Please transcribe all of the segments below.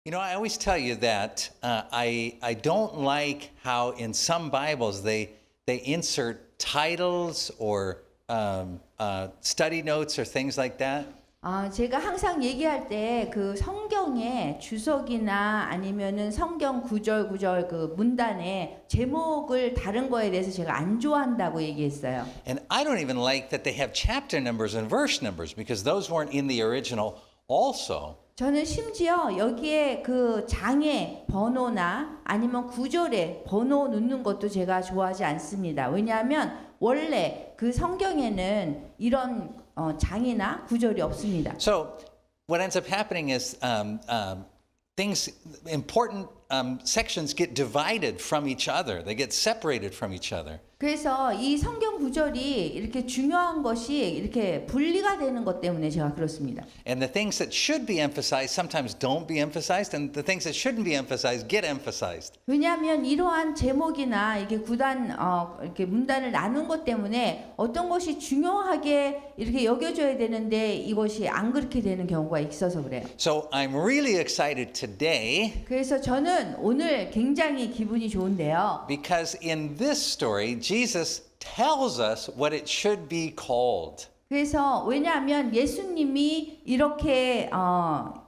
You know, I always tell you that I don't like how in some Bibles they insert titles or study notes or things like that. 제가 항상 얘기할 때 그 성경의 주석이나 아니면은 성경 구절 그 문단에 제목을 다른 거에 대해서 제가 안 좋아한다고 얘기했어요. And I don't even like that they have chapter numbers and verse numbers because those weren't in the original also. 저는 심지어 여기에 그 장의 번호나 아니면 구절에 번호 넣는 것도 제가 좋아하지 않습니다. 왜냐하면 원래 그 성경에는 이런 장이나 구절이 없습니다. So what ends up happening is things, important sections get divided from each other. They get separated from each other. 그래서 이 성경 구절이 이렇게 중요한 것이 이렇게 분리가 되는 것 때문에 제가 그렇습니다. And the things that should be emphasized sometimes don't be emphasized, and the things that shouldn't be emphasized get emphasized. 왜냐하면 이러한 제목이나 이렇게 구단 이렇게 문단을 나눈 것 때문에 어떤 것이 중요하게 이렇게 여겨져야 되는데 이것이 안 그렇게 되는 경우가 있어서 그래요. So I'm really excited today 그래서 저는 오늘 굉장히 기분이 좋은데요. because in this story Jesus tells us what it should be called. 그래서 왜냐하면 예수님이 이렇게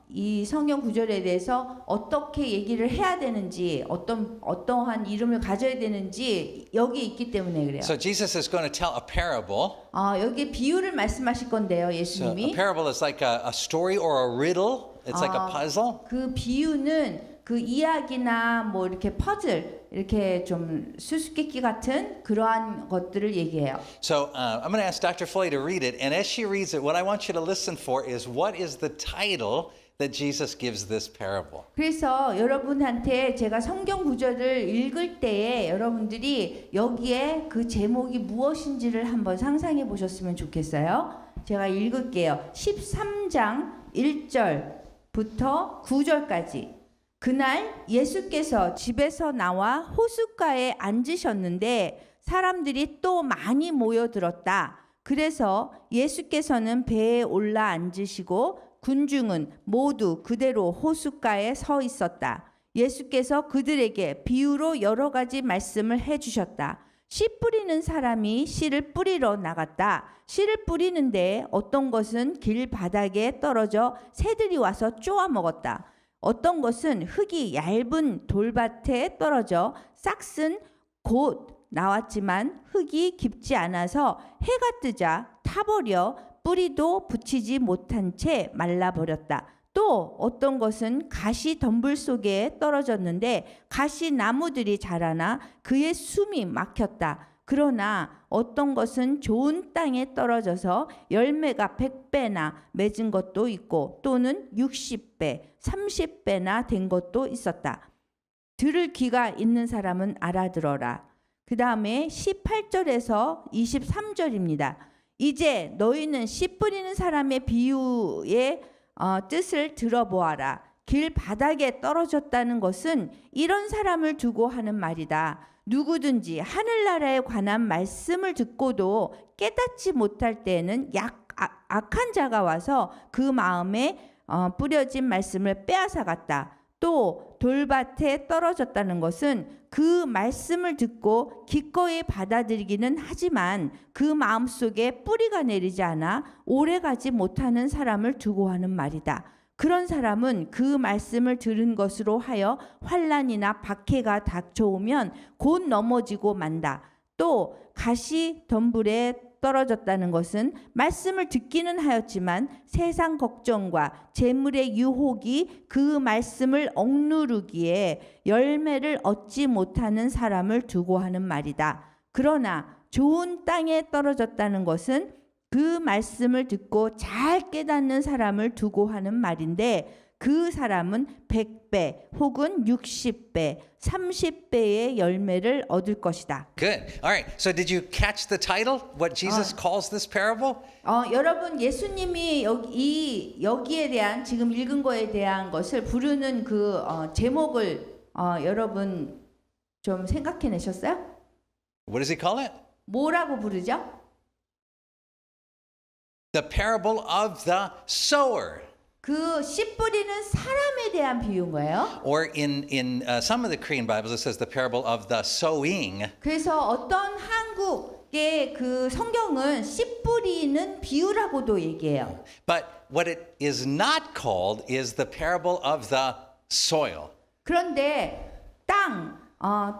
이 성경 구절에 대해서 어떻게 얘기를 해야 되는지 어떠한 이름을 가져야 되는지 여기 있기 때문에 그래요. So Jesus is going to tell a parable. 여기 비유를 말씀하실 건데요, So a 예수님이. parable is like a story or a riddle. It's like a puzzle. 그 비유는 그 이야기나 뭐 이렇게 퍼즐 이렇게 좀 수수께끼 같은 그러한 것들을 얘기해요. So I'm going to ask Dr. Foley to read it, and as she reads it, what I want you to listen for is what is the title that Jesus gives this parable. 그래서 여러분한테 제가 성경 구절을 읽을 때에 여러분들이 여기에 그 제목이 무엇인지를 한번 상상해 보셨으면 좋겠어요. 제가 읽을게요. 13장 1절부터 9절까지. 그날 예수께서 집에서 나와 호숫가에 앉으셨는데 사람들이 또 많이 모여들었다. 그래서 예수께서는 배에 올라 앉으시고 군중은 모두 그대로 호숫가에 서 있었다. 예수께서 그들에게 비유로 여러 가지 말씀을 해주셨다. 씨 뿌리는 사람이 씨를 뿌리러 나갔다. 씨를 뿌리는데 어떤 것은 길 바닥에 떨어져 새들이 와서 쪼아 먹었다. 어떤 것은 흙이 얇은 돌밭에 떨어져 싹은 곧 나왔지만 흙이 깊지 않아서 해가 뜨자 타버려 뿌리도 붙이지 못한 채 말라버렸다. 또 어떤 것은 가시 덤불 속에 떨어졌는데 가시 나무들이 자라나 그의 숨이 막혔다. 그러나 어떤 것은 좋은 땅에 떨어져서 열매가 100배나 맺은 것도 있고 또는 60배, 30배나 된 것도 있었다. 들을 귀가 있는 사람은 알아들어라. 그 다음에 18절에서 23절입니다. 이제 너희는 씨 뿌리는 사람의 비유의 뜻을 들어보아라. 길 바닥에 떨어졌다는 것은 이런 사람을 두고 하는 말이다. 누구든지 하늘나라에 관한 말씀을 듣고도 깨닫지 못할 때에는 악한 자가 와서 그 마음에 뿌려진 말씀을 빼앗아갔다. 또 돌밭에 떨어졌다는 것은 그 말씀을 듣고 기꺼이 받아들이기는 하지만 그 마음속에 뿌리가 내리지 않아 오래가지 못하는 사람을 두고 하는 말이다. 그런 사람은 그 말씀을 들은 것으로 하여 환난이나 박해가 닥쳐오면 곧 넘어지고 만다. 또 가시 덤불에 떨어졌다는 것은 말씀을 듣기는 하였지만 세상 걱정과 재물의 유혹이 그 말씀을 억누르기에 열매를 얻지 못하는 사람을 두고 하는 말이다. 그러나 좋은 땅에 떨어졌다는 것은 그 말씀을 듣고 잘 깨닫는 사람을 두고 하는 말인데 그 사람은 100배 혹은 60배, 30배의 열매를 얻을 것이다. Good. All right. So did you catch the title? What Jesus calls this parable? 여러분 예수님이 여기에 대한 지금 읽은 거에 대한 것을 부르는 그 제목을 여러분 좀 생각해내셨어요? What does he call it? 뭐라고 부르죠? The parable of the sower. 그 씨 뿌리는 사람에 대한 비유인 거예요. Or in some of the Korean Bibles, it says the parable of the sowing. 그래서 어떤 한국의 그 성경은 씨 뿌리는 비유라고도 얘기해요. But what it is not called is the parable of the soil. 그런데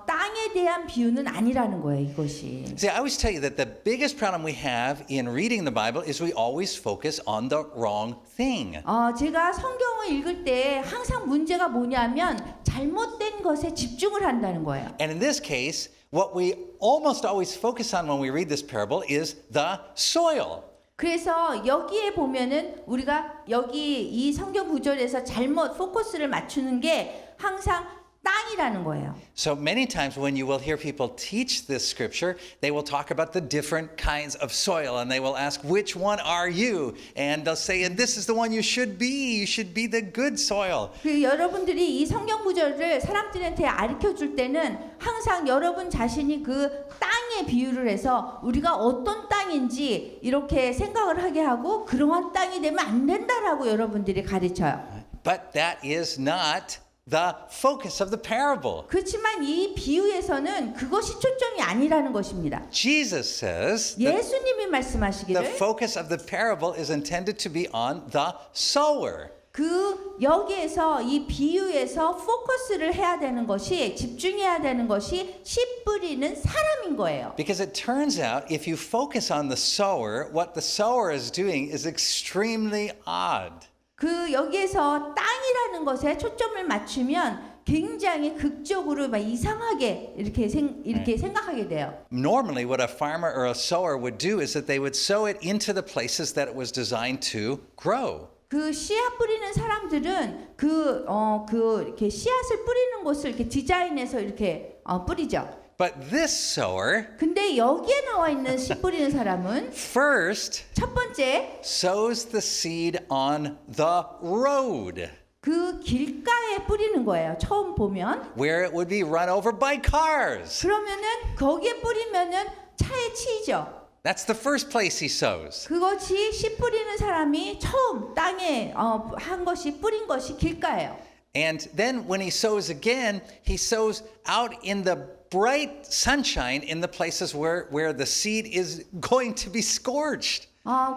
땅에 대한 비유는 아니라는 거예요, 이것이. See, I always tell you that the biggest problem we have in reading the Bible is we always focus on the wrong thing. 제가 성경을 읽을 때 항상 문제가 뭐냐면 잘못된 것에 집중을 한다는 거예요. And in this case, what we almost always focus on when we read this parable is the soil. 그래서 여기에 보면은 우리가 여기 이 성경 구절에서 잘못 포커스를 맞추는 게 항상 땅이라는 거예요. So many times when you will hear people teach this scripture, they will talk about the different kinds of soil and they will ask, which one are you? And they'll say, and this is the one you should be. You should be the good soil. 그 여러분들이 이 성경 구절을 사람들한테 가르쳐 줄 때는 항상 여러분 자신이 그 땅에 비유를 해서 우리가 어떤 땅인지 이렇게 생각을 하게 하고 그러한 땅이 되면 안 된다라고 여러분들이 가르쳐요. But that is not the focus of the parable. 그렇지만 이 비유에서는 그것이 초점이 아니라는 것입니다. Jesus says that 예수님이 the 말씀하시기를 focus of the parable is intended to be on the sower. 그 여기에서 이 비유에서 포커스를 해야 되는 것이 집중해야 되는 것이 씨 뿌리는 사람인 거예요. Because it turns out if you focus on the sower, what the sower is doing is extremely odd. 그 여기에서 땅이라는 것에 초점을 맞추면 굉장히 극적으로 막 이상하게 이렇게 생각하게 돼요. Normally, what a farmer or a sower would do is that they would sow it into the places that it was designed to grow. 그 씨앗 뿌리는 사람들은 이렇게 씨앗을 뿌리는 곳을 이렇게 디자인해서 이렇게 뿌리죠. But this sower 근데 여기에 나와 있는 씨 뿌리는 사람은 first 첫 번째 sows the seed on the road, 그 길가에 뿌리는 거예요. 처음 보면. where it would be run over by cars. 그러면은 거기에 뿌리면은 차에 치이죠. That's the first place he sows. 그것이 씨 뿌리는 사람이 처음 땅에 한 것이 뿌린 것이 길가예요. And then when he sows again, he sows out in the bright sunshine in the places where the seed is going to be scorched.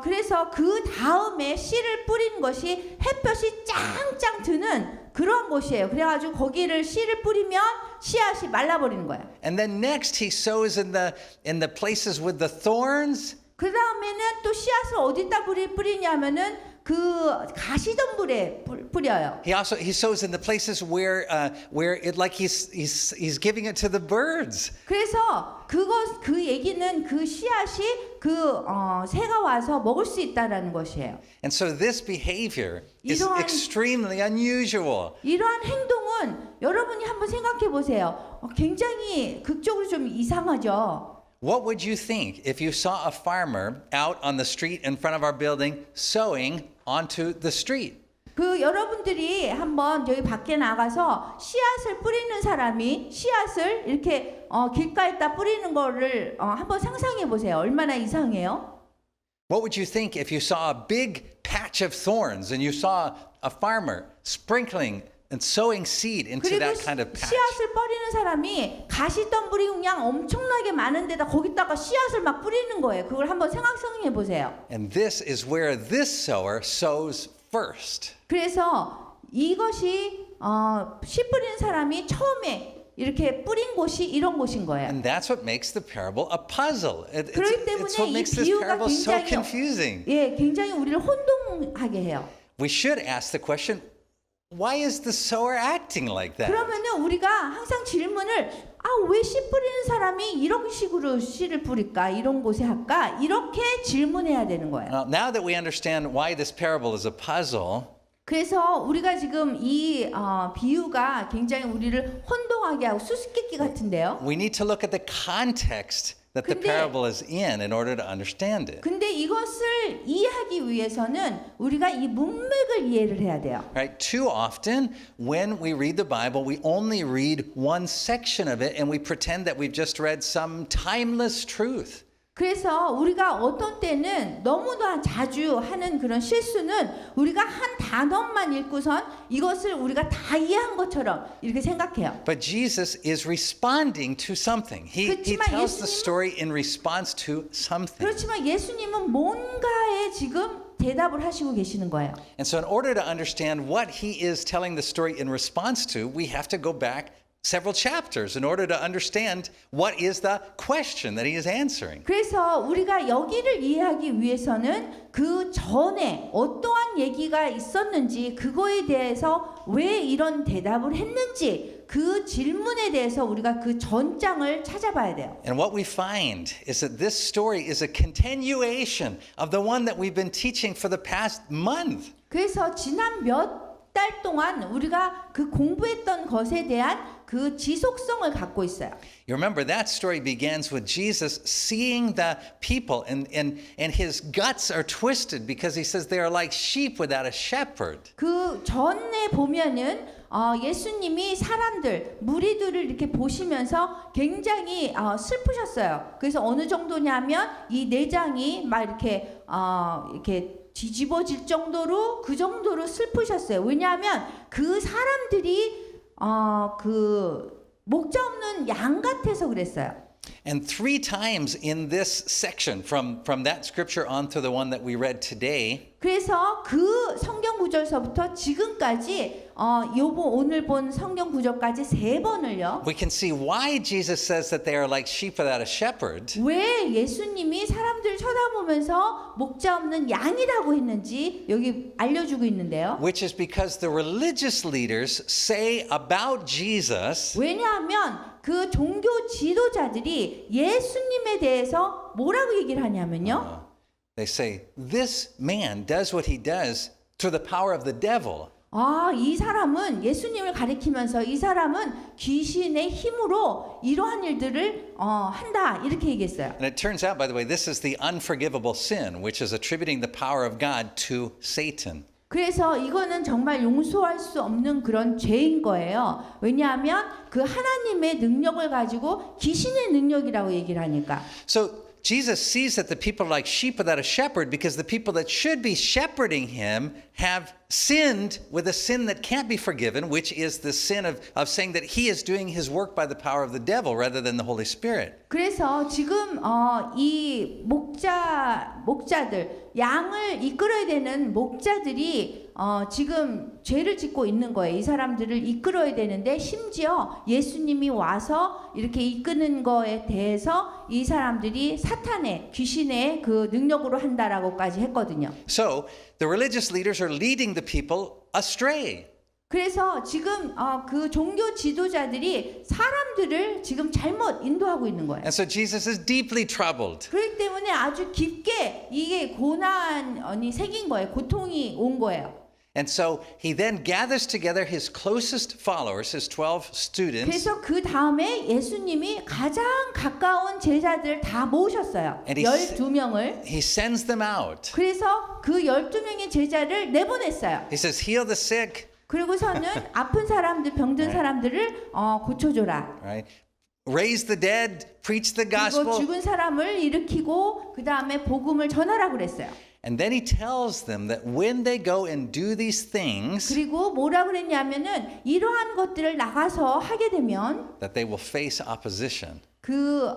그래서 그 다음에 씨를 뿌린 것이 햇볕이 짱짱 드는 그런 곳이에요. 그래가지고 거기를 씨를 뿌리면 씨앗이 말라버리는 거예요. And then next he sows in the places with the thorns. 그 다음에는 또 씨앗을 어디다 뿌리냐면은 그 가시덤불에 뿌려요. He sows in the places where it like he's giving it to the birds. 그래서 그 얘기는 그 씨앗이 새가 와서 먹을 수 있다라는 것이에요. And so this behavior is 이러한- extremely unusual. 이러한 행동은 여러분이 한번 생각해 보세요. 굉장히 극적으로 좀 이상하죠. What would you think if you saw a farmer out on the street in front of our building sowing onto the street? 그 여러분들이 한번 여기 밖에 나가서 씨앗을 뿌리는 사람이 씨앗을 이렇게 길가에다 뿌리는 거를 한번 상상해 보세요. 얼마나 이상해요? What would you think if you saw a big patch of thorns and you saw a farmer sprinkling and sowing seed into 그리고 that kind of patch? 씨앗을 뿌리는 사람이 가시덤불이 그냥 엄청나게 많은 데다 거기다가 씨앗을 막 뿌리는 거예요. 그걸 한번 생각해 보세요. And this is where this sower sows first. 그래서 이것이 씨 뿌리는 사람이 처음에 이렇게 뿌린 곳이 이런 곳인 거예요. And that's what makes the parable a puzzle. 그렇기 It's 때문에 what 이 makes this 비유가 parable so 굉장히 confusing. 굉장히 우리를 혼동하게 해요. We should ask the question, why is the sower acting like that? 그러면은 우리가 항상 질문을 왜 씨 뿌리는 사람이 이런 식으로 씨를 뿌릴까? 이런 곳에 할까? 이렇게 질문해야 되는 거예요. Now that we understand why this parable is a puzzle, 그래서 우리가 지금 이 비유가 굉장히 우리를 혼동하게 하고 수수께끼 같은데요. we need to look at the context that the 근데- parable is in order to understand it. 근데 이것을 이해하기 위해서는 우리가 이 문맥을 이해를 해야 돼요. Right? Too often, when we read the Bible, we only read one section of it and we pretend that we've just read some timeless truth. 그래서 우리가 어떤 때는 너무나 자주 하는 그런 실수는 우리가 한 단어만 읽고선 이것을 우리가 다 이해한 것처럼 이렇게 생각해요. But Jesus is responding to something. He 그렇지만 tells the 예수님은- story in response to something. 그렇지만 예수님은 뭔가에 지금 대답을 하시고 계시는 거예요. And so in order to understand what he is telling the story in response to, we have to go back several chapters in order to understand what is the question that he is answering. 그래서 우리가 여기를 이해하기 위해서는 그 전에 어떠한 얘기가 있었는지 그거에 대해서 왜 이런 대답을 했는지 그 질문에 대해서 우리가 그 전장을 찾아봐야 돼요. And what we find is that this story is a continuation of the one that we've been teaching for the past month. 그래서 지난 몇 달 동안 우리가 그 공부했던 것에 대한 그 지속성을 갖고 있어요. You remember that story begins with Jesus seeing the people and his guts are twisted because he says they are like sheep without a shepherd. 그 전에 보면은 예수님이 사람들 무리들을 이렇게 보시면서 굉장히 슬프셨어요. 그래서 어느 정도냐면 이 내장이 막 이렇게 뒤집어질 정도로 그 정도로 슬프셨어요. 왜냐하면 그 사람들이 그 목자 없는 양 같아서 그랬어요. And 3 times in this section from that scripture on to the one that we read today, 그래서 그 성경 구절서부터 지금까지 오늘 본 성경 구절까지 3번을요. we can see why Jesus says that they are like sheep without a shepherd. 왜 예수님이 사람들을 쳐다보면서 목자 없는 양이라고 했는지 여기 알려주고 있는데요. Which is because the religious leaders say about Jesus 왜냐하면 그 종교 지도자들이 예수님에 대해서 뭐라고 얘기를 하냐면요. they say this man does what he does through the power of the devil. 이 사람은 예수님을 가리키면서 이 사람은 귀신의 힘으로 이러한 일들을 한다 이렇게 얘기했어요. And it turns out, by the way, this is the unforgivable sin, which is attributing the power of God to Satan. 그래서 이거는 정말 용서할 수 없는 그런 죄인 거예요. 왜냐하면 그 하나님의 능력을 가지고 귀신의 능력이라고 얘기를 하니까. So Jesus sees that the people are like sheep without a shepherd because the people that should be shepherding him have sinned with a sin that can't be forgiven, which is the sin of saying that he is doing his work by the power of the devil rather than the Holy Spirit. 그래서 지금 이 목자들 양을 이끌어야 되는 목자들이 지금 죄를 짓고 있는 거예요. 이 사람들을 이끌어야 되는데 심지어 예수님이 와서 이렇게 이끄는 거에 대해서 이 사람들이 사탄의 귀신의 그 능력으로 한다라고까지 했거든요. So the religious leaders are leading the people astray. 그래서 지금 그 종교 지도자들이 사람들을 지금 잘못 인도하고 있는 거예요. And so Jesus is deeply troubled. 그렇기 때문에 아주 깊게 이게 고난이 생긴 거예요. 고통이 온 거예요. And so he then gathers together his closest followers, his 12 students, 그래서 그 다음에 예수님이 가장 가까운 제자들 다 모으셨어요. And he 12명을. he sends them out. 그래서 그 12명의 제자를 내보냈어요. He says, heal the sick, 그리고서는 아픈 사람들, 병든 사람들을 고쳐줘라. right? Raise the dead, preach the 그리고 gospel. 죽은 사람을 일으키고 그 다음에 복음을 전하라 그랬어요. And then he tells them that when they go and do these things, 그리고 뭐라 그랬냐면은 이러한 것들을 나가서 하게 되면 that they will face opposition. 그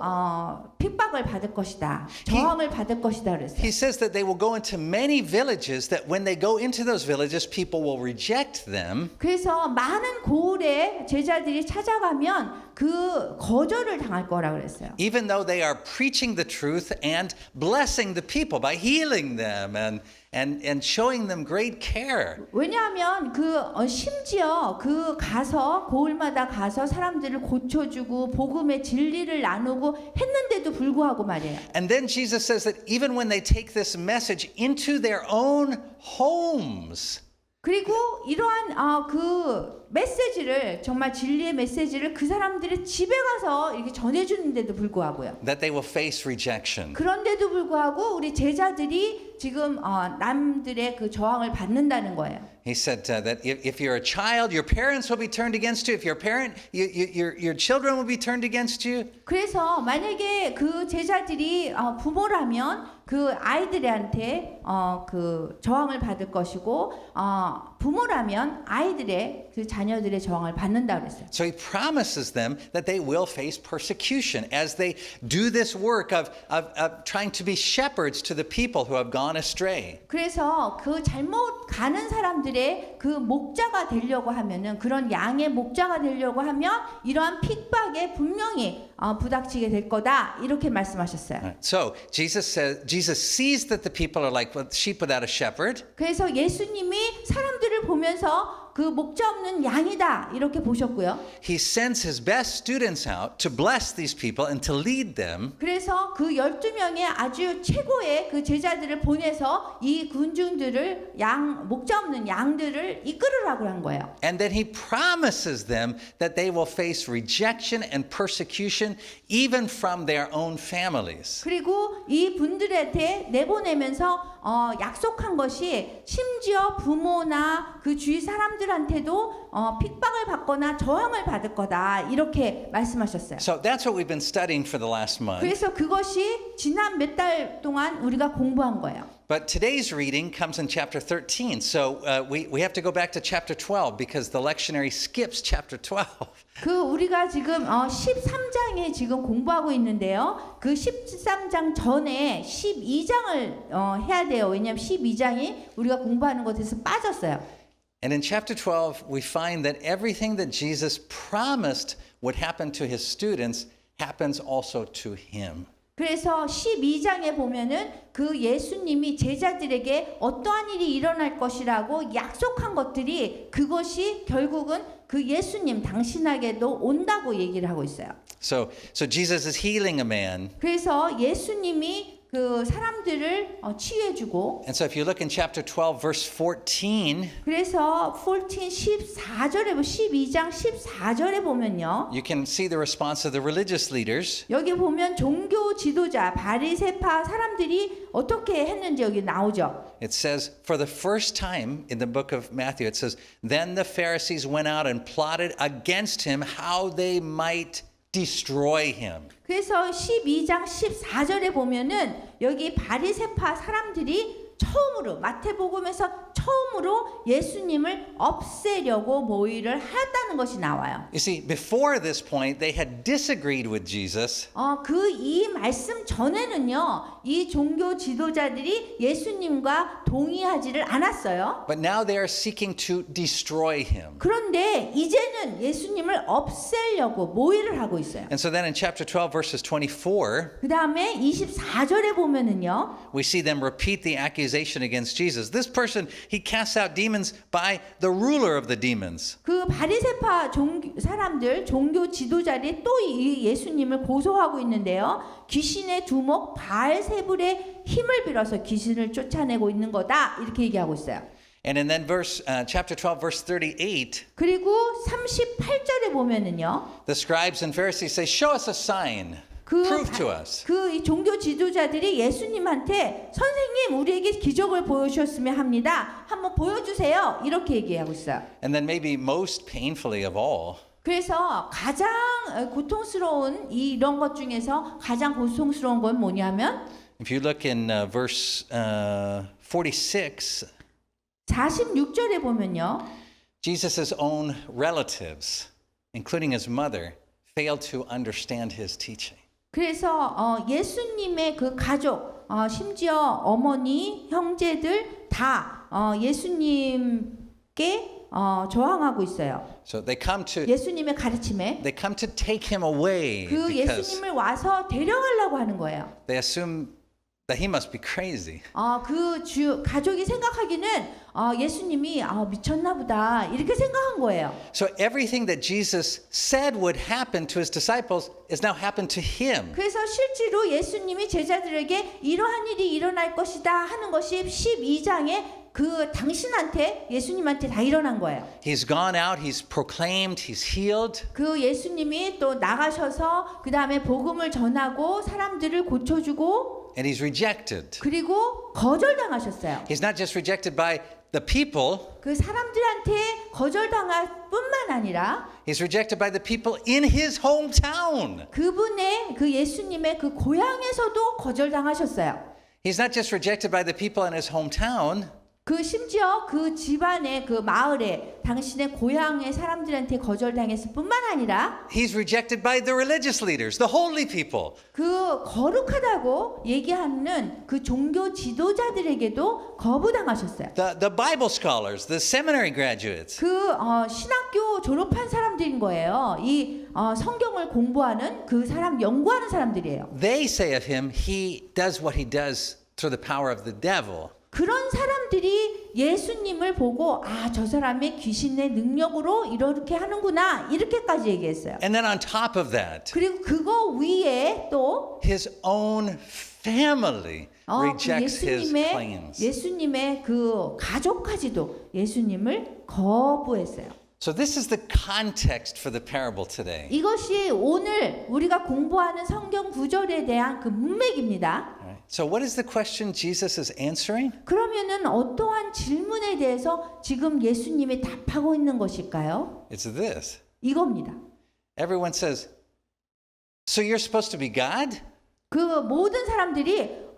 핍박을 받을 것이다. 저항을 받을 것이다 그랬어요. He says that they will go into many villages, that when they go into those villages, people will reject them. 그래서 많은 고을에 제자들이 찾아가면 그 거절을 당할 거라 그랬어요. Even though they are preaching the truth and blessing the people by healing them and showing them great care. 왜냐하면 그 심지어 그 가서 고을마다 가서 사람들을 고쳐주고 복음의 진리를 나누고 했는데도 불구하고 말이에요. And then Jesus says that even when they take this message into their own homes, 그리고 이러한 그 메시지를 정말 진리의 메시지를 그 사람들의 집에 가서 이렇게 전해주는데도 불구하고요. that they will face rejection. 그런데도 불구하고 우리 제자들이 지금 남들의 그 저항을 받는다는 거예요. He said that if you're a child, your parents will be turned against you. If you're a parent, your children will be turned against you. 그래서 만약에 그 제자들이 부모라면 그 아이들한테 그 저항을 받을 것이고 부모라면 아이들의 그 자녀들의 저항을 받는다 그랬어요. So he promises them that they will face persecution as they do this work of trying to be shepherds to the people who have gone astray. 그래서 그 잘못 가는 사람들의 그 목자가 되려고 하면은 그런 양의 목자가 되려고 하면 이러한 핍박에 분명히 부닥치게 될 거다 이렇게 말씀하셨어요. So Jesus sees that the people are like sheep without a shepherd. 그래서 예수님이 사람들을 보면서 그 목자 없는 양이다 이렇게 보셨고요. He sends his best students out to bless these people and to lead them. 그래서 그 12명의 아주 최고의 그 제자들을 보내서 이 군중들을 목자 없는 양들을 이끌으라고 한 거예요. And then he promises them that they will face rejection and persecution even from their own families. 그리고 이 분들한테 내보내면서 약속한 것이 심지어 부모나 그 주위 사람들한테도 핍박을 받거나 저항을 받을 거다 이렇게 말씀하셨어요. So that's what we've been studying for the last month. 그래서 그것이 지난 몇 달 동안 우리가 공부한 거예요. But today's reading comes in chapter 13. So we have to go back to chapter 12 because the lectionary skips chapter 12. 그 우리가 지금 13장에 지금 공부하고 있는데요. 그 13장 전에 12장을 해야 돼요. 왜냐하면 12장이 우리가 공부하는 것에서 빠졌어요. And in chapter 12, we find that everything that Jesus promised would happen to his students happens also to him. 그래서 12장에 보면은 그 예수님이 제자들에게 어떠한 일이 일어날 것이라고 약속한 것들이 그것이 결국은 그 예수님 당신에게도 온다고 얘기를 하고 있어요. So Jesus is healing a man. 그래서 예수님이 그 사람들을 치유해주고. And so if you look in chapter 12 verse 14, 그래서 14절에 12장 14절에 보면요. you can see the response of the religious leaders. 여기 보면 종교 지도자 바리새파 사람들이 어떻게 했는지 여기 나오죠. It says, for the first time in the book of Matthew, it says, then the Pharisees went out and plotted against him how they might destroy him. 그래서 12장 14절에 보면은 여기 바리새파 사람들이 처음으로 마태복음에서 처음으로 예수님을 없애려고 모의를 하였다는 것이 나와요. You see, before this point, they had disagreed with Jesus. 이 말씀 전에는요, 이 종교 지도자들이 예수님과 동의하지를 않았어요. But now they are seeking to destroy him. 그런데 이제는 예수님을 없애려고 모의를 하고 있어요. And so then in chapter 12, verses 24, 그 다음에 24절에 보면은요, we see them repeat the accusation against Jesus. This person, he casts out demons by the ruler of the demons. 그 바리새파 사람들, 종교 지도자들이 또 이 예수님을 고소하고 있는데요. 귀신의 두목 바알세불의 힘을 빌어서 귀신을 쫓아내고 있는 거다 이렇게 얘기하고 있어요. And in then chapter 12, verse 38, 그리고 38절에 보면은요. the scribes and Pharisees say, show us a sign. Prove to us. 그 종교 지도자들이 예수님한테 선생님 우리에게 기적을 보여주셨으면 합니다. 한번 보여주세요. 이렇게 얘기하고 있어요. And then maybe most painfully of all, 그래서 가장 고통스러운 이런 것 중에서 가장 고통스러운 건 뭐냐면 if you look in verse 46, 46절에 보면요. Jesus' own relatives, including his mother, failed to understand his teaching. 그래서 예수님의 그 가족, 심지어 어머니, 형제들 다 예수님께 저항하고 있어요. So they come to 예수님의 가르침에 take him away 그 because 예수님을 와서 데려가려고 하는 거예요. they assume that he must be crazy. 가족이 생각하기는 예수님이 미쳤나 보다 이렇게 생각한 거예요. So everything that Jesus said would happen to his disciples is now happened to him. 그래서 실제로 예수님이 제자들에게 이러한 일이 일어날 것이다 하는 것이 12장에 당신한테 예수님한테 다 일어난 거예요. He's gone out, he's proclaimed, he's healed. 그 예수님이 또 나가셔서 그 다음에 복음을 전하고 사람들을 고쳐주고 And he's rejected. 그리고 거절당하셨어요. He's not just rejected by the people, 그 사람들한테 거절당할 뿐만 아니라 he's rejected by the people in his hometown. 그분의 그 예수님의 그 고향에서도 거절당하셨어요. He's not just rejected by the people in his hometown, 그 심지어 그 집안의 그 마을에 당신의 고향의 사람들한테 거절당했을 뿐만 아니라 he's rejected by the religious leaders, the holy people. 그 거룩하다고 얘기하는 그 종교 지도자들에게도 거부당하셨어요. The Bible scholars, the seminary graduates. 신학교 졸업한 사람들인 거예요. 이 성경을 공부하는 그 사람 연구하는 사람들이에요. They say of him, he does what he does through the power of the devil. 그런 사람들이 예수님을 보고 저 사람의 귀신의 능력으로 이렇게 하는구나 이렇게까지 얘기했어요. And then on top of that, 그리고 그거 위에 또 his own family rejects his claims. 예수님의 그 가족까지도 예수님을 거부했어요. So this is the context for the parable today. 이것이 오늘 우리가 공부하는 성경 구절에 대한 그 문맥입니다. So what is the question Jesus is answering? 그러면은 어떠한 질문에 대해서 지금 예수님이 답하고 있는 것일까요? It's this. 이겁니다. Everyone says, so you're supposed to be God? 그 모든 사람들이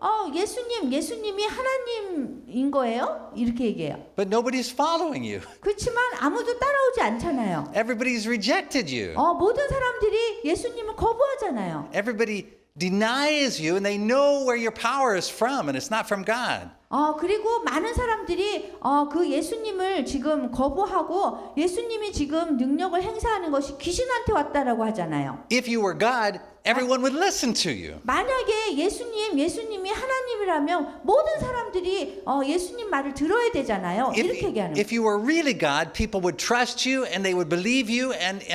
예수님이 하나님인 거예요? 이렇게 얘기해요. But nobody's following you. 그렇지만 아무도 따라오지 않잖아요. Everybody's rejected you. 모든 사람들이 예수님을 거부하잖아요. Everybody denies you and they know where your power is from and it's not from God. 그리고 많은 사람들이 그 예수님을 지금 거부하고 예수님이 지금 능력을 행사하는 것이 귀신한테 왔다라고 하잖아요. If you were God, everyone would listen to you. 만약에 예수님이 하나님이라면 모든 사람들이 예수님 말을 들어야 되잖아요. 이렇게 얘기하는 거예요. If you were really God, people would trust you and they would believe you and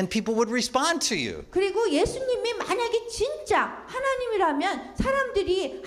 people would respond to you. 그리고 예수님이 만약에 진짜 하나님이라면 사람들이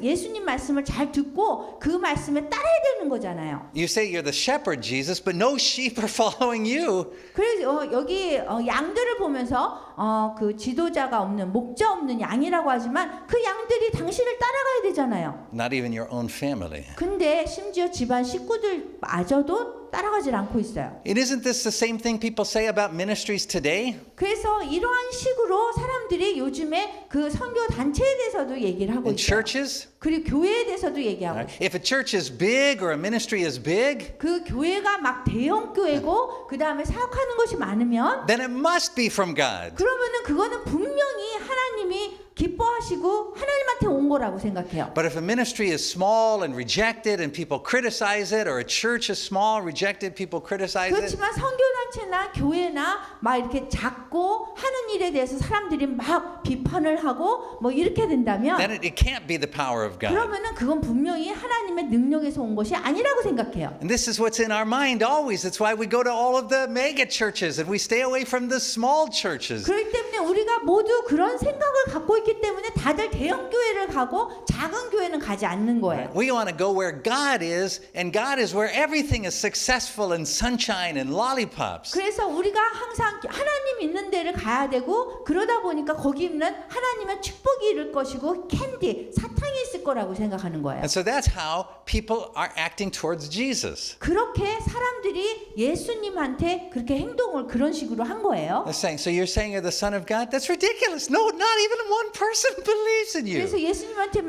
예수님 말씀을 잘 듣고 그 말씀에 따라야 되는 거잖아요. You say you're the shepherd, Jesus, but no sheep are following you. 그래서 여기 양들을 보면서 그 지도자가 없는 목자 없는 양이라고 하지만 그 양들이 당신을 따라가야 되잖아요. Not even your own family. 근데 심지어 집안 식구들마저도 따라가질 않고 있어요. And isn't this the same thing people say about ministries today? 그래서 이러한 식으로 사람들이 요즘에 그 선교 단체에 대해서도 얘기를 하고 In 있어요. churches? 그리고 교회에 대해서도 얘기하고 있어요. If a church is big or a ministry is big, 그 교회가 막 대형 교회고 그 다음에 사역하는 것이 많으면 then it must be from God. 그러면은 그거는 분명히 하나님이 기뻐하시고 하나님한테 온 거라고 생각해요. But if a ministry is small and rejected and people criticize it, or a church is small, rejected, people criticize it, 그렇지만 선교단체나 교회나 막 이렇게 작고 하는 일에 대해서 사람들이 막 비판을 하고 뭐 이렇게 된다면 then it can't be the power of God. 그러면은 그건 분명히 하나님의 능력에서 온 것이 아니라고 생각해요. And this is what's in our mind always. That's why we go to all of the mega churches and we stay away from the small churches. 그렇기 때문에 우리가 모두 그런 생각을 갖고 있기 때문에 다들 대형 교회를 가고 작은 교회는 가지 않는 거예요. We want to go where God is, and God is where everything is successful and sunshine and lollipops. 그래서 우리가 항상 하나님 있는 데를 가야 되고 그러다 보니까 거기 있는 하나님의 축복이 있을 것이고 캔디, 사탕이 있을 거라고 생각하는 거예요. And so that's how people are acting towards Jesus. 그렇게 사람들이 예수님한테 그렇게 행동을 그런 식으로 한 거예요. They're saying, so you're saying you're the Son of God? That's ridiculous. No, not even one person believes in you. 그래서 예수님한테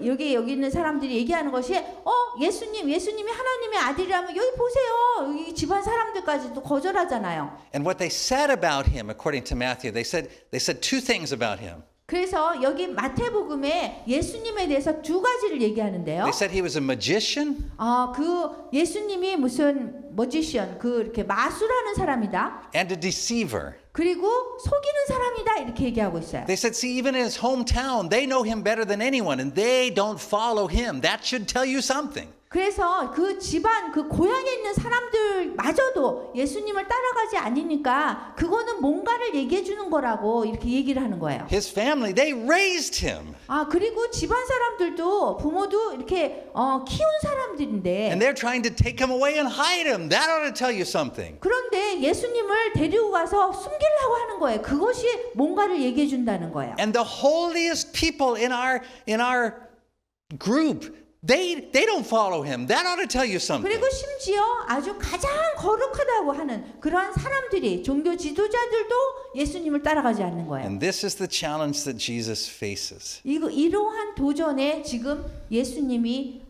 여기 있는 사람들이 얘기하는 것이 예수님이 하나님의 아들이라면 여기 보세요. 여기 집안 사람들까지도 거절하잖아요. And what they said about him, according to Matthew, they said two things about him. 그래서 여기 마태복음에 예수님에 대해서 두 가지를 얘기하는데요. They said he was a magician 그 예수님이 무슨 머지션, 그 이렇게 마술하는 사람이다. and a deceiver. 그리고 속이는 사람이다 이렇게 얘기하고 있어요. They said, see, even in his hometown, they know him better than anyone, and they don't follow him. That should tell you something. 그래서 그 집안, 그 고향에 있는 사람들마저도 예수님을 따라가지 않으니까 그거는 뭔가를 얘기해 주는 거라고 이렇게 얘기를 하는 거예요. His family, they raised him. 그리고 집안 사람들도 부모도 이렇게 키운 사람들인데 And they're trying to take him away and hide him. That ought to tell you something. 그런데 예수님을 데리고 가서 숨기려고 하는 거예요. 그것이 뭔가를 얘기해 준다는 거예요. And the holiest people in our group, they don't follow him. That ought to tell you something. 그리고 심지어 아주 가장 거룩하다고 하는 그러한 사람들이 종교 지도자들도 예수님을 따라가지 않는 거예요. And this is the challenge that Jesus faces. 이러한 도전에 지금 예수님이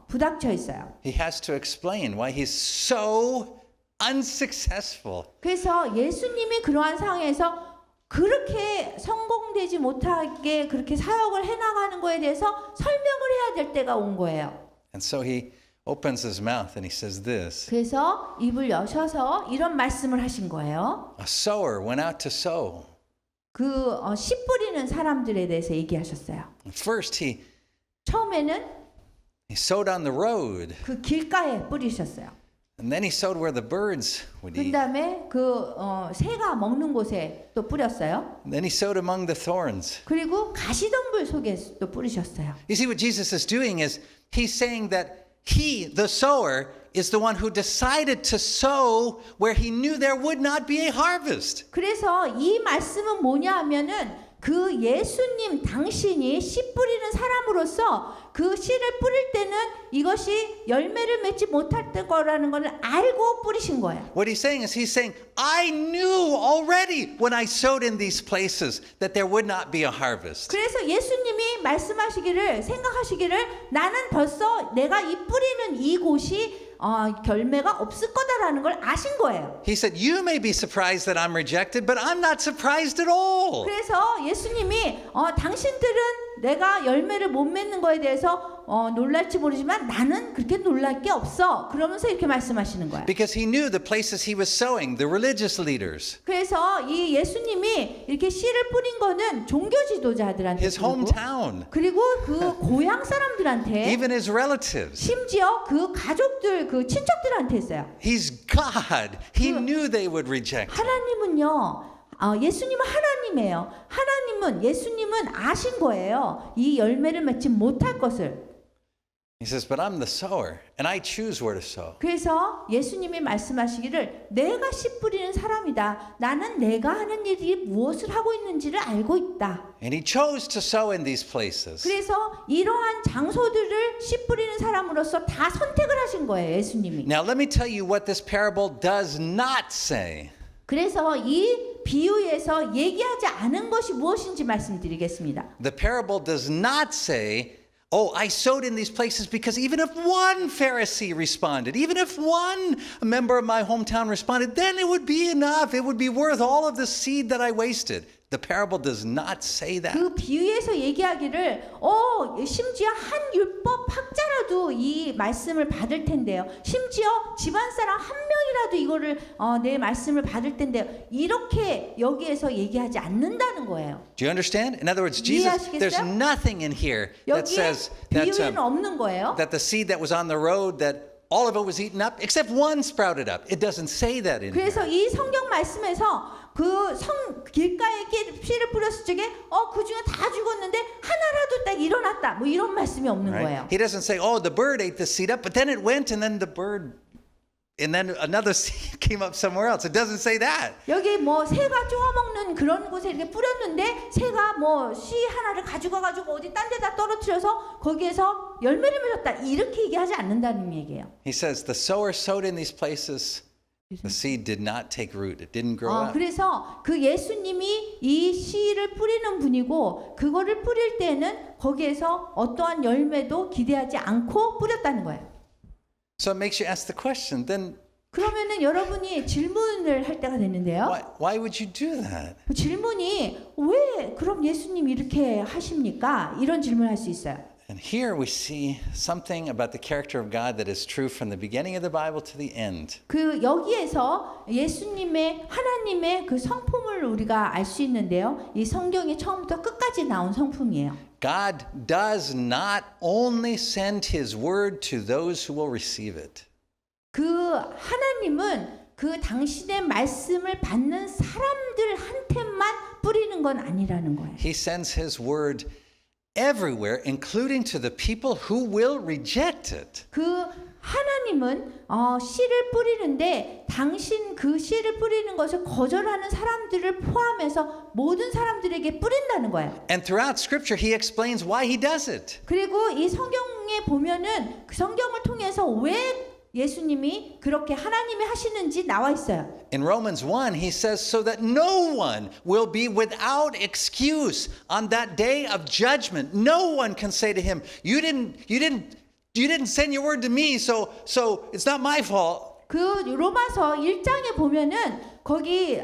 부닥쳐 있어요. He has to explain why he's so unsuccessful. 그래서 예수님이 그러한 상황에서 그렇게 성공되지 못하게 그렇게 사역을 해나가는 거에 대해서 설명을 해야 될 때가 온 거예요. And so he opens his mouth and he says this. 그래서 입을 여셔서 이런 말씀을 하신 거예요. A sower went out to sow. 씨 뿌리는 사람들에 대해서 얘기하셨어요. First 처음에는 he sowed on the road. 그 길가에 뿌리셨어요. And then he sowed where the birds would 그 eat. 다음에 새가 먹는 곳에 또 뿌렸어요. And then he sowed among the thorns. 그리고 가시덤불 속에 또 뿌리셨어요. You see what Jesus is doing is he's saying that he, the sower, is the one who decided to sow where he knew there would not be a harvest. 그래서 이 말씀은 뭐냐 하면은 그 예수님 당신이 씨 뿌리는 사람으로서 그 씨를 뿌릴 때는 이것이 열매를 맺지 못할 거라는 걸 알고 뿌리신 거예요. What he's saying is he's saying, I knew already when I sowed in these places that there would not be a harvest. 그래서 예수님이 말씀하시기를 생각하시기를 나는 벌써 내가 이 뿌리는 이곳이 결매가 없을 거다라는 걸 아신 거예요. He said, you may be surprised that I'm rejected, but I'm not surprised at all. 그래서 예수님이 당신들은 내가 열매를 못 맺는 거에 대해서 놀랄지 모르지만 나는 그렇게 놀랄 게 없어. 그러면서 이렇게 말씀하시는 거예요. Because he knew the places he was sowing, the religious leaders, 그래서 이 예수님이 이렇게 씨를 뿌린 거는 종교 지도자들한테 his 뿌리고 hometown, 그리고 그 고향 사람들한테 even his relatives. 심지어 그 가족들 그 친척들한테 했어요. He's God. He knew they would reject him. 하나님은요. 예수님은 하나님이에요. 예수님은 아신 거예요. 이 열매를 맺지 못할 것을. He says, but I'm the sower, and I choose where to sow. 그래서 예수님이 말씀하시기를 내가 씨 뿌리는 사람이다. 나는 내가 하는 일이 무엇을 하고 있는지를 알고 있다. And he chose to sow in these places. 그래서 이러한 장소들을 씨 뿌리는 사람으로서 다 선택을 하신 거예요. 예수님이. Now, let me tell you what this parable does not say. 그래서 이 비유에서 얘기하지 않은 것이 무엇인지 말씀드리겠습니다. The parable does not say, oh, I sowed in these places because even if one Pharisee responded, even if one member of my hometown responded, then it would be enough. It would be worth all of the seed that I wasted. The parable does not say that. 그 비유에서 얘기하기를 심지어 한 율법 학자라도 이 말씀을 받을 텐데요. 심지어 집안 사람 한 명이라도 이거를 내 말씀을 받을 텐데요. 이렇게 여기에서 얘기하지 않는다는 거예요. Do you understand? In other words, Jesus, there's 이해하시겠어요? nothing in here that 여기에 says 비유에는 없는 거예요. that the seed that was on the road, that all of it was eaten up, except one sprouted up. It doesn't say that in here. 그래서 이 성경 말씀에서 길가에 씨를 뿌렸을 적에 그 중에 다 죽었는데 하나라도 딱 일어났다. 뭐 이런 말씀이 없는 거예요. He doesn't say, oh, the bird ate the seed up, but then it went and then and then another seed came up somewhere else. It doesn't say that. 여기 새가 쪼아먹는 그런 곳에 이렇게 뿌렸는데 새가 씨 하나를 가지고 어디 딴 데다 떨어뜨려서 거기에서 열매를 맺었다. 이렇게 얘기하지 않는다는 얘기예요. He says the sower sowed in these places. The seed did not take root. It didn't grow up. 그래서 그 예수님이 이 씨를 뿌리는 분이고 그거를 뿌릴 때는 거기에서 어떠한 열매도 기대하지 않고 뿌렸다는 거예요. So it makes you ask the question, then 그러면은 여러분이 질문을 할 때가 됐는데요. Why would you do that? 그 질문이 왜 그럼 예수님 이렇게 하십니까? 이런 질문을 할 수 있어요. And here we see something about the character of God that is true from the beginning of the Bible to the end. 그 여기에서 예수님의 하나님의 그 성품을 우리가 알 수 있는데요. 이 성경이 처음부터 끝까지 나온 성품이에요. God does not only send his word to those who will receive it. 그 하나님은 그 당신의 말씀을 받는 사람들한테만 뿌리는 건 아니라는 거예요. He sends his word everywhere, including to the people who will reject it. 그 하나님은 씨를 뿌리는데 당신 그 씨를 뿌리는 것을 거절하는 사람들을 포함해서 모든 사람들에게 뿌린다는 거예요. And throughout Scripture, he explains why he does it. 그리고 이 성경에 보면은 그 성경을 통해서 왜 예수님이 그렇게 하나님이 하시는지 나와 있어요. In Romans 1, he says, so that no one will be without excuse on that day of judgment. No one can say to him, you didn't send your word to me, so it's not my fault. 그 로마서 1장에 보면은 거기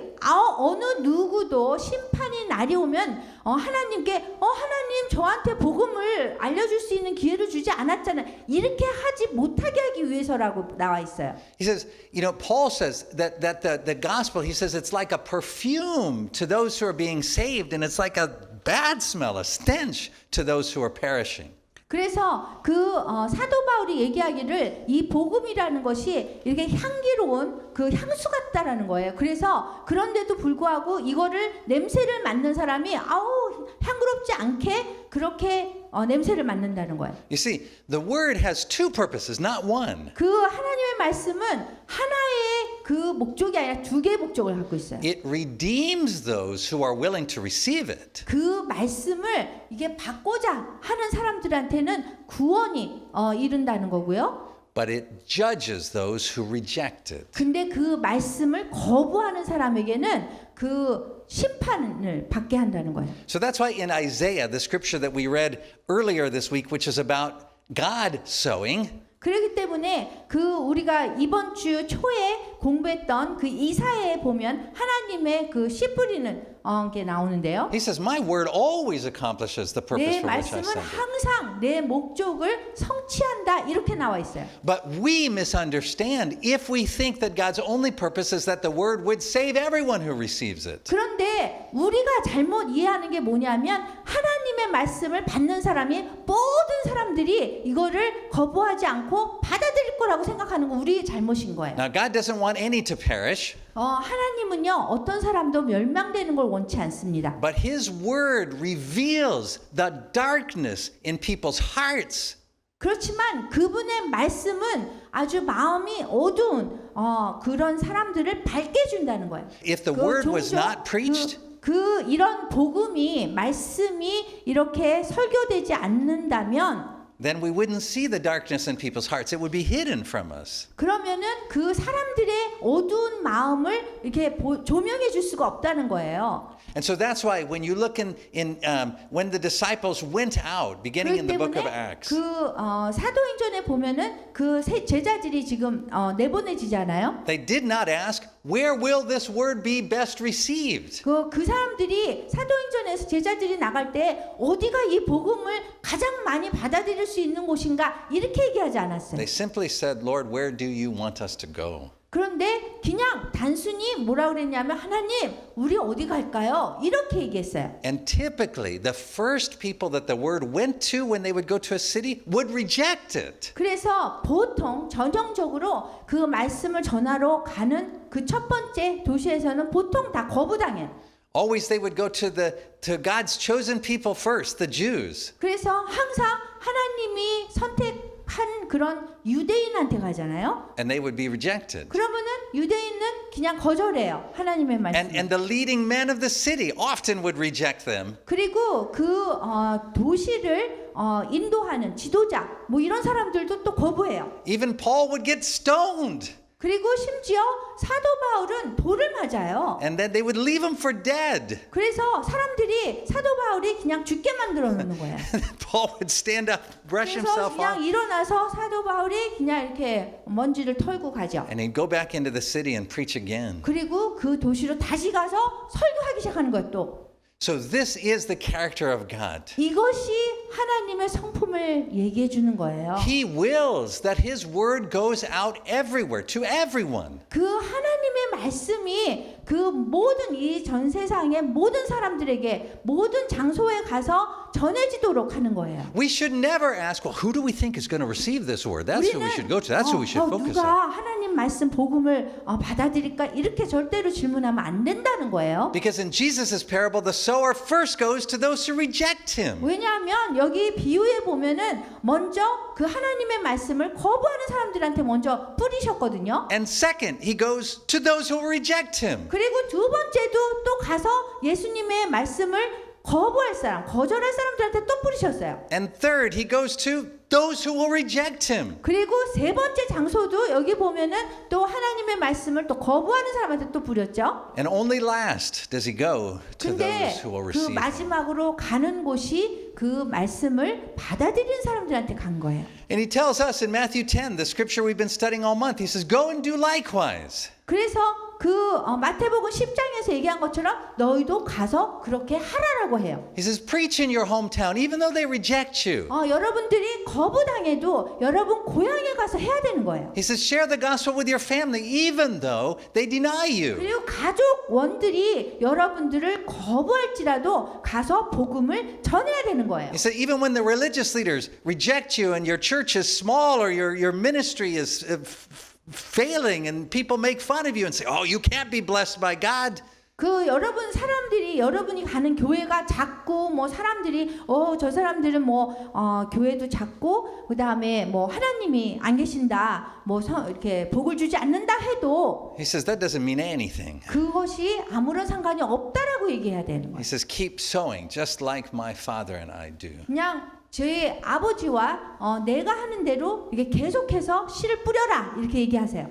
어느 누구도 심판이 날이 오면 하나님께 하나님 저한테 복음을 알려줄 수 있는 기회를 주지 않았잖아요. 이렇게 하지 못하게 하기 위해서라고 나와 있어요. He says, Paul says that the gospel, he says it's like a perfume to those who are being saved, and it's like a bad smell, a stench to those who are perishing. 그래서 그 사도 바울이 얘기하기를 이 복음이라는 것이 이렇게 향기로운 그 향수 같다라는 거예요. 그래서 그런데도 불구하고 이거를 냄새를 맡는 사람이 향기롭지 않게 그렇게 냄새를 맡는다는 거예요. You see, the word has two purposes, not one. 그 하나님의 말씀은 하나의 그 목적이 아니라 두 개의 목적을 갖고 있어요. It redeems those who are willing to receive it. 그 말씀을 이게 받고자 하는 사람들한테는 구원이 이른다는 거고요. But it judges those who reject it. 근데 그 말씀을 거부하는 사람에게는 그 심판을 받게 한다는 거예요. So that's why in Isaiah, the scripture that we read earlier this week, which is about God sowing, 그렇기 때문에 그 우리가 이번 주 초에 공부했던 그 이사야에 보면 하나님의 그 씨 뿌리는 게 나오는데요. he says, my word always accomplishes the purpose 내 for which I 말씀은 sent it. 항상 내 목적을 성취한다 이렇게 나와 있어요. But we misunderstand if we think that God's only purpose is that the word would save everyone who receives it. 그런데 우리가 잘못 이해하는 게 뭐냐면 하나님의 말씀을 받는 사람이 모든 사람들이 이거를 거부하지 않고 받아들일 거라고 생각하는 거 우리의 잘못인 거예요. Now, God doesn't want any to perish, 하나님은요 어떤 사람도 멸망되는 걸 원치 않습니다. but His word reveals the darkness in people's hearts. 그렇지만 그분의 말씀은 아주 마음이 어두운 그런 사람들을 밝게 준다는 거예요. If the word was not preached, 이런 복음이 말씀이 이렇게 설교되지 않는다면 then we wouldn't see the darkness in people's hearts. It would be hidden from us. 그러면은 그 사람들의 어두운 마음을 이렇게 조명해 줄 수가 없다는 거예요. And so that's why when you look when the disciples went out, beginning in the book of Acts, 그 사도행전에 보면은 그 제자들이 지금 내보내지잖아요. they did not ask, where will this word be best received? 그 사람들이 사도행전에서 제자들이 나갈 때 어디가 이 복음을 가장 많이 받아들일 수 있는 곳인가 이렇게 얘기하지 않았어요. They simply said, Lord, where do you want us to go? 그런데 그냥 단순히 뭐라 그랬냐면 하나님 우리 어디 갈까요? 이렇게 얘기했어요. And typically the first people that the word went to when they would go to a city would reject it. 그래서 보통 전형적으로 그 말씀을 전하러 가는 그 첫 번째 도시에서는 보통 다 거부당해요. Always they would go to God's chosen people first, the Jews. 그래서 항상 하나님이 선택한 그런 유대인한테 가잖아요. And they would be rejected. 그러면은 유대인은 그냥 거절해요. 하나님의 말씀. And the leading men of the city often would reject them. 그리고 그 도시를 인도하는 지도자 뭐 이런 사람들도 또 거부해요. Even Paul would get stoned. 그리고 심지어 사도 바울은 돌을 맞아요. And then they would leave him for dead. 그래서 사람들이 사도 바울이 그냥 죽게 만들어 놓는 거예요. Paul would stand up, brush 그래서 himself 그냥 off, 일어나서 사도 바울이 그냥 이렇게 먼지를 털고 가죠. and he'd go back into the city and preach again. 그리고 그 도시로 다시 가서 설교하기 시작하는 거예요. 또 So this is the character of God. 이것이 하나님의 성품을 얘기해 주는 거예요. He wills that his word goes out everywhere to everyone. 그 하나님의 말씀이 그 모든 이 전 세상의 모든 사람들에게 모든 장소에 가서 전해지도록 하는 거예요. We should never ask, well, who do we think is going to receive this word? That's who we should go to. That's who we should focus on. 누가 하나님 말씀 복음을 받아들일까 이렇게 절대로 질문하면 안 된다는 거예요. Because in Jesus' parable, the sower first goes to those who reject him. 왜냐하면 여기 비유에 보면은 먼저 그 하나님의 말씀을 거부하는 사람들한테 먼저 뿌리셨거든요. And second, he goes to those who reject him. 그리고 두 번째도 또 가서 예수님의 말씀을 거부할 사람, 거절할 사람들한테 또 뿌리셨어요. And third, he goes to those who will reject him. 그리고 세 번째 장소도 여기 보면은 또 하나님의 말씀을 또 거부하는 사람한테 또 뿌렸죠. And only last does he go to 근데 those who will 그 receive him. 마지막으로 가는 곳이 그 말씀을 받아들인 사람들한테 간 거예요. And he tells us in Matthew 10, the scripture we've been studying all month, he says, go and do likewise. 그래서 그 마태복음 10장에서 얘기한 것처럼 너희도 가서 그렇게 하라라고 해요. He says, preach in your hometown, even though they reject you. 여러분들이 거부당해도 여러분 고향에 가서 해야 되는 거예요. He says, share the gospel with your family, even though they deny you. 그리고 가족원들이 여러분들을 거부할지라도 가서 복음을 전해야 되는 거예요. He said, even when the religious leaders reject you and your church is small or your ministry is failing and people make fun of you and say, oh, you can't be blessed by God. 그 여러분 사람들이 여러분이 가는 교회가 작고 뭐 사람들이 저 사람들은 교회도 작고 그다음에 뭐 하나님이 안 계신다 뭐 이렇게 복을 주지 않는다 해도 He says, that doesn't mean anything. 그것이 아무런 상관이 없다라고 얘기해야 되는 거예요. He says, keep sowing just like my father and I do. 그냥 저희 아버지와 내가 하는 대로 이게 계속해서 씨를 뿌려라 이렇게 얘기하세요.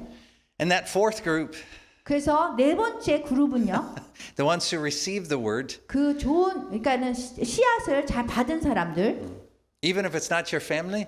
And that fourth group, 그래서 네 번째 그룹은요. the ones who receive the word, 그 좋은 그러니까는 씨앗을 잘 받은 사람들. even if it's not your family,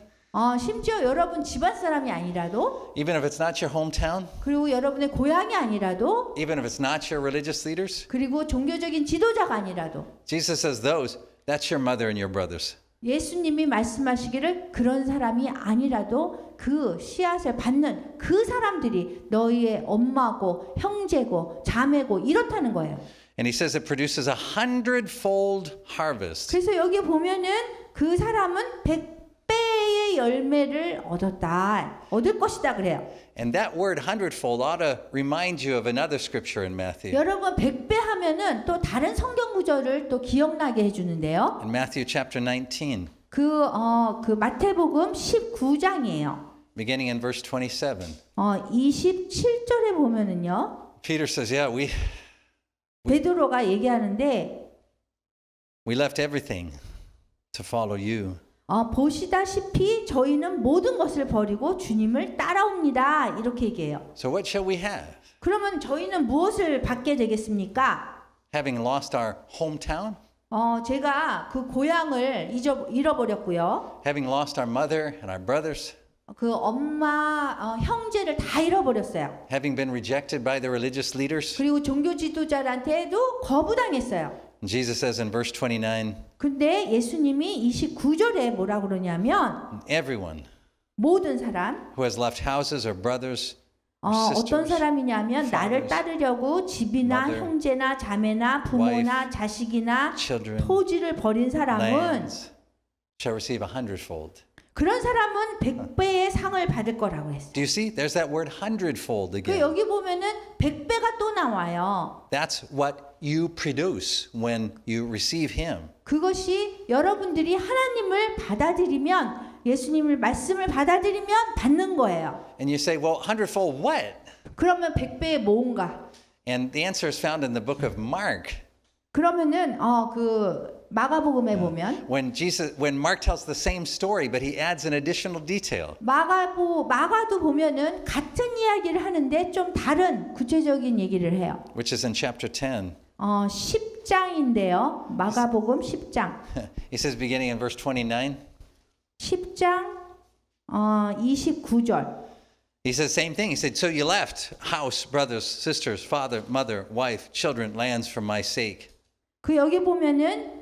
심지어 여러분 집안 사람이 아니라도 even if it's not your hometown, 그리고 여러분의 고향이 아니라도 even if it's not your religious leaders, 그리고 종교적인 지도자가 아니라도 Jesus says those, that's your mother and your brothers. 예수님이 말씀하시기를 그런 사람이 아니라도 그 씨앗을 받는 그 사람들이 너희의 엄마고 형제고 자매고 이렇다는 거예요. And he says it produces 100-fold harvest. 그래서 여기 보면은 그 사람은 100배의 열매를 얻을 것이다 그래요. And that word 100-fold ought to remind you of another scripture in Matthew. 여러분 100배 하면은 또 다른 성경 구절을 또 기억나게 해주는데요. In Matthew chapter 19, 그 마태복음 19장이에요. beginning in verse 27. 27절에 보면은요. Peter says, yeah, 베드로가 얘기하는데 we left everything to follow you. 보시다시피 저희는 모든 것을 버리고 주님을 따라옵니다. 이렇게 얘기해요. So what shall we have? 그러면 저희는 무엇을 받게 되겠습니까? Having lost our hometown, 제가 그 고향을 잃어버렸고요. having lost our mother and our brothers, 그 엄마, 형제를 다 잃어버렸어요. having been rejected by the religious leaders. 그리고 종교 지도자한테도 거부당했어요. And Jesus says in verse 29, 근데 예수님이 29절에 뭐라 그러냐면 everyone 모든 사람 who has left houses or brothers or 어떤 sisters, 사람이냐면 나를 따르려고 집이나 mother, 형제나 자매나 부모나 자식이나 children, 토지를 버린 사람은 lands, shall receive 100-fold. 그런 사람은 100배의 상을 받을 거라고 했어요. Do you see? There's that word 100-fold again. 여기 보면은 100배가 또 나와요. That's what you produce when you receive him. 그것이 여러분들이 하나님을 받아들이면 예수님을 말씀을 받아들이면 받는 거예요. And you say, well, 100-fold what? 그러면 100배의 뭔가? And the answer is found in the book of Mark. 그러면은 그 마가복음에 보면 when Mark tells the same story, but he adds an additional detail. 마가도 보면은 같은 이야기를 하는데 좀 다른 구체적인 얘기를 해요. Which is in chapter 10. 10장인데요. 마가복음 10장. He says, beginning in verse 29. 10장 29절. He says the same thing. He said, so you left house, brothers, sisters, father, mother, wife, children, lands for my sake. 그 여기 보면은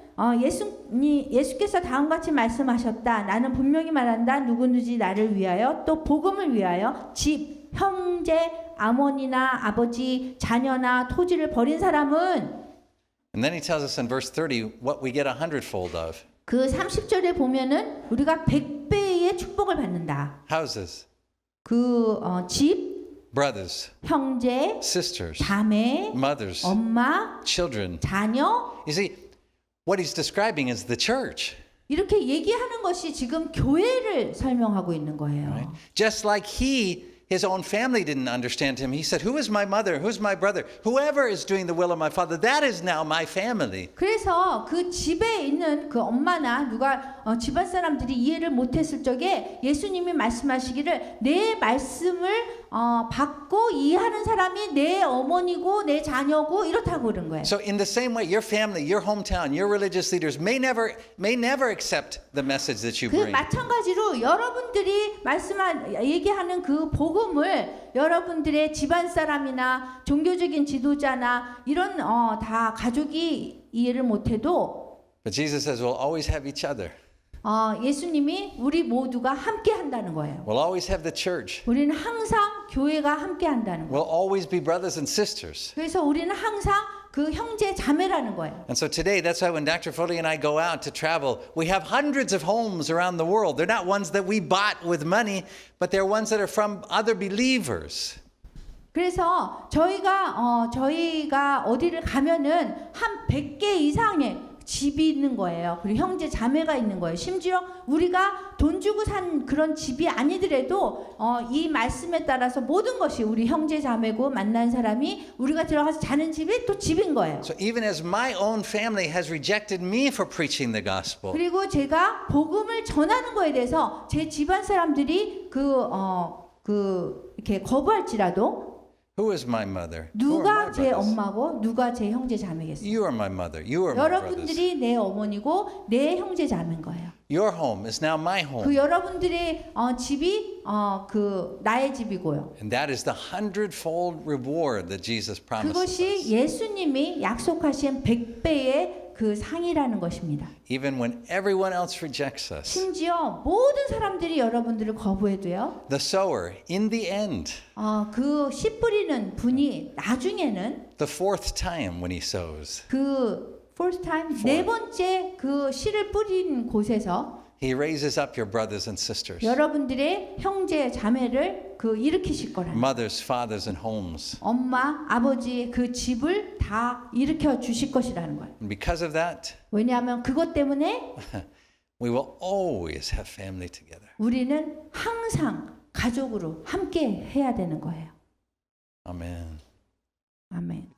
예수께서 다음같이 말씀하셨다. 나는 분명히 말한다. 누구든지 나를 위하여 또 복음을 위하여 집, 형제, 아버지나 아버지, 자녀나 토지를 버린 사람은 And then he tells us in verse 30 what we get 100-fold of. 그 30절에 보면은 우리가 100배의 축복을 받는다. Houses, 집, brothers, 형제, sisters, 자매, mothers, 엄마, children. 자녀. You see, what he's describing is the church. 이렇게 얘기하는 것이 지금 교회를 설명하고 있는 거예요. Right? Just like his own family didn't understand him. He said, who is my mother? Who's my brother? Whoever is doing the will of my father, that is now my family. 그래서 그 집에 있는 그 엄마나 누가 집안 사람들이 이해를 못했을 적에 예수님이 말씀하시기를 내 말씀을 받고 이해하는 사람이 내 어머니고 내 자녀고 이렇다고 그런 거예요. So in the same way, your family, your hometown, your religious leaders may never accept the message that you 그 bring. 마찬가지로 여러분들이 얘기하는 그 복음을 여러분들의 집안 사람이나 종교적인 지도자나 이런 다 가족이 이해를 못해도 But Jesus says we'll always have each other. 예수님이 우리 모두가 함께 한다는 거예요. We'll always have the church. 우리는 항상 교회가 함께 한다는 거예요. We'll always be brothers and sisters. 그래서 우리는 항상 그 형제 자매라는 거예요. And so today, that's why when Dr. Foley and I go out to travel, we have hundreds of homes around the world. They're not ones that we bought with money, but they're ones that are from other believers. 그래서 저희가 어디를 가면은 한 100개 이상의 집이 있는 거예요. 그리고 형제 자매가 있는 거예요. 심지어 우리가 돈 주고 산 그런 집이 아니더라도 이 말씀에 따라서 모든 것이 우리 형제 자매고 만난 사람이 우리가 들어가서 자는 집이 또 집인 거예요. So even as my own family has rejected me for preaching the gospel, 그리고 제가 복음을 전하는 거에 대해서 제 집안 사람들이 이렇게 거부할지라도 who is my mother? Who are 누가 my 제 brothers? 엄마고 누가 제 형제 자매겠어요? You are my mother. You are my brothers. 여러분들이 내 어머니고 내 형제 자매인 거예요. Your home is now my 그 home. 여러분들의 집이 나의 집이고요. And that is the 100-fold reward that Jesus promises 그것이 us. 예수님이 약속하신 100배의 그 상이라는 것입니다. Even when everyone else rejects us. 심지어 모든 사람들이 여러분들을 거부해도요. The sower, in the end, 그 씨 뿌리는 분이 나중에는 the fourth time when he sows, 그 first time 네 번째 그 씨를 뿌린 곳에서 he raises up your brothers and sisters, 여러분들의 형제 자매를 일으키실 거라는 mothers, fathers, and homes. 엄마, 아버지 그 집을 다 일으켜 주실 것이라는 거예요. And because of that, 왜냐하면 그것 때문에 we will always have family together. 우리는 항상 가족으로 함께 해야 되는 거예요. Amen. 아멘.